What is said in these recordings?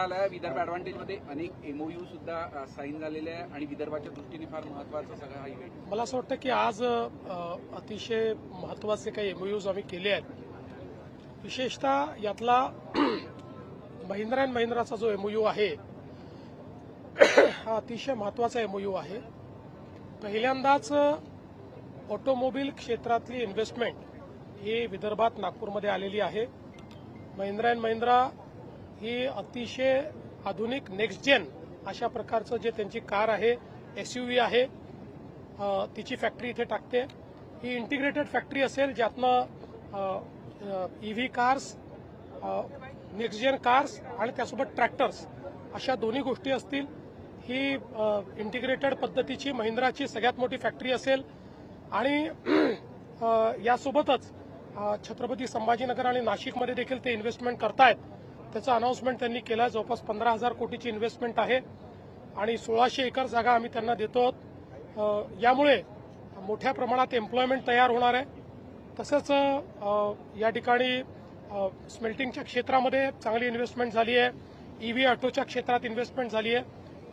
आला विदर्भ ॲडव्हान्टेजमध्ये अनेक एमओयू सुद्धा साईन झालेले आहे आणि विदर्भाच्या दृष्टीने फार महत्वाचा सगळा हा इव्हेंट. मला असं वाटतं की आज अतिशय महत्वाचे काही एमओयूज आम्ही केले आहेत. विशेषतः यातला महिंद्रा अँड महिंद्राचा जो एमओयू आहे हा अतिशय महत्वाचा एमओयू आहे. पहिल्यांदाच ऑटोमोबाईल क्षेत्रातली इन्व्हेस्टमेंट ही विदर्भात नागपूरमध्ये आलेली आहे. महिंद्रा अँड महिंद्रा ही अतिशय आधुनिक नेक्स्ट जेन अशा प्रकारचं जे त्यांची कार आहे, एसयूव्ही आहे, तिची फॅक्टरी इथे टाकते. ही इंटिग्रेटेड फॅक्टरी असेल ज्यातनं EV cars, next gen cars आणि त्यासोबत ट्रॅक्टर्स अशा दोन्ही गोष्टी असतील. ही इंटिग्रेटेड पद्धतीची महिंद्राची सगळ्यात मोठी फॅक्टरी असेल आणि यासोबतच छत्रपती संभाजीनगर आणि नाशिकमध्ये देखील ते इन्व्हेस्टमेंट करतायत. त्याचं अनाउन्समेंट त्यांनी केलं. जवळपास 15,000 कोटीची इन्व्हेस्टमेंट आहे आणि 1600 एकर जागा आम्ही त्यांना देतो. यामुळे मोठ्या प्रमाणात एम्प्लॉयमेंट तयार होणार आहे. तसंच या ठिकाणी स्मेल्टिंगच्या क्षेत्रामध्ये चांगली इन्व्हेस्टमेंट झाली आहे. ईव्ही ऑटोच्या क्षेत्रात इन्व्हेस्टमेंट झाली आहे.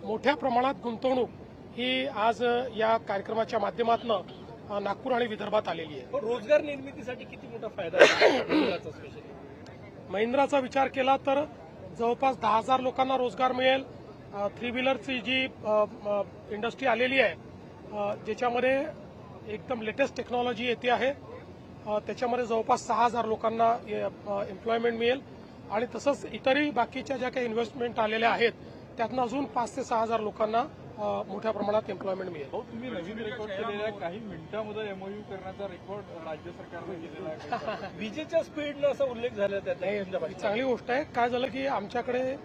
मोठ्या प्रमाणात गुंतवणूक ही आज या कार्यक्रमाच्या माध्यमातून नागपूर आणि विदर्भात आलेली आहे. रोजगार निर्मितीसाठी किती मोठा फायदा आहे महिंद्राचा विचार केला तर जवळपास 10,000 लोकांना रोजगार मिळेल. 3 व्हीलरची जी इंडस्ट्री आलेली आहे ज्याच्यामध्ये एकदम लेटेस्ट टेक्नॉलॉजी येते आहे, त्याच्यामध्ये जवळपास 6,000 लोकांना एम्प्लॉयमेंट मिळेल. आणि तसंच इतरही बाकीच्या ज्या काही इन्व्हेस्टमेंट आलेल्या आहेत त्यातनं अजून 5,000 ते 6,000 लोकांना मोठ्या प्रमाणात एम्प्लॉयमेंट मिळेल. तुम्ही नवीन रेकॉर्ड केलेला आहे, काही मिनिटांमध्ये एमओयू करण्याचा रेकॉर्ड राज्य सरकारने केलेला आहे. विजेच्या स्पीडनं असा उल्लेख झाला त्यात. चांगली गोष्ट आहे. काय झालं की आमच्याकडे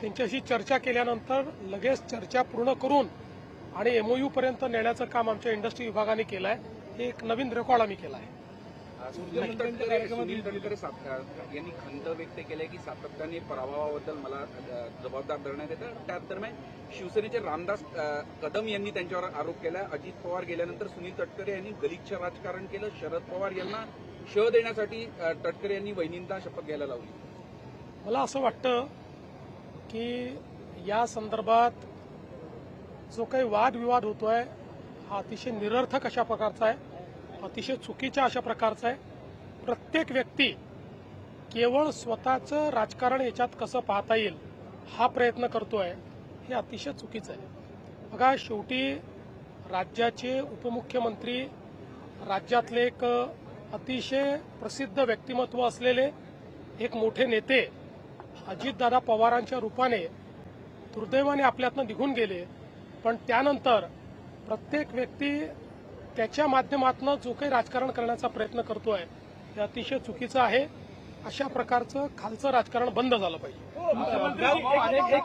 त्यांच्याशी चर्चा केल्यानंतर लगेच चर्चा पूर्ण करून आणि एमओयू पर्यंत नेण्याचं काम आमच्या इंडस्ट्री विभागाने केलं आहे. हे एक नवीन रेकॉर्ड आम्ही केला आहे. सुनील तटकरे यांनी खंत व्यक्त केली की सातत्याने पराभवाबद्दल मला जबाबदार धरण्यात येतं. त्याच दरम्यान शिवसेनेचे रामदास कदम यांनी त्यांच्यावर आरोप केला. अजित पवार गेल्यानंतर सुनील तटकरे यांनी गलिच्छ राजकारण केलं. शरद पवार यांना शह देण्यासाठी तटकरे यांनी वहिनींना शपथ घ्यायला लावली. मला असं वाटतं की या संदर्भात जो काही वादविवाद होतोय हा अतिशय निरर्थक अशा प्रकारचा आहे, अतिशय चुकीच्या अशा प्रकारचा आहे. प्रत्येक व्यक्ती केवळ स्वतःचं राजकारण याच्यात कसं पाहता येईल हा प्रयत्न करतोय, हे अतिशय चुकीचं आहे. बघा, शेवटी राज्याचे उपमुख्यमंत्री, राज्यातले एक अतिशय प्रसिद्ध व्यक्तिमत्व असलेले एक मोठे नेते अजितदादा पवारांच्या रूपाने दुर्दैवाने आपल्यातनं निघून गेले. पण त्यानंतर प्रत्येक व्यक्ती त्याच्या माध्यमातून जो काही राजकारण करण्याचा प्रयत्न करतोय ते अतिशय चुकीचं आहे. अशा प्रकारचं खालचं राजकारण बंद झालं पाहिजे.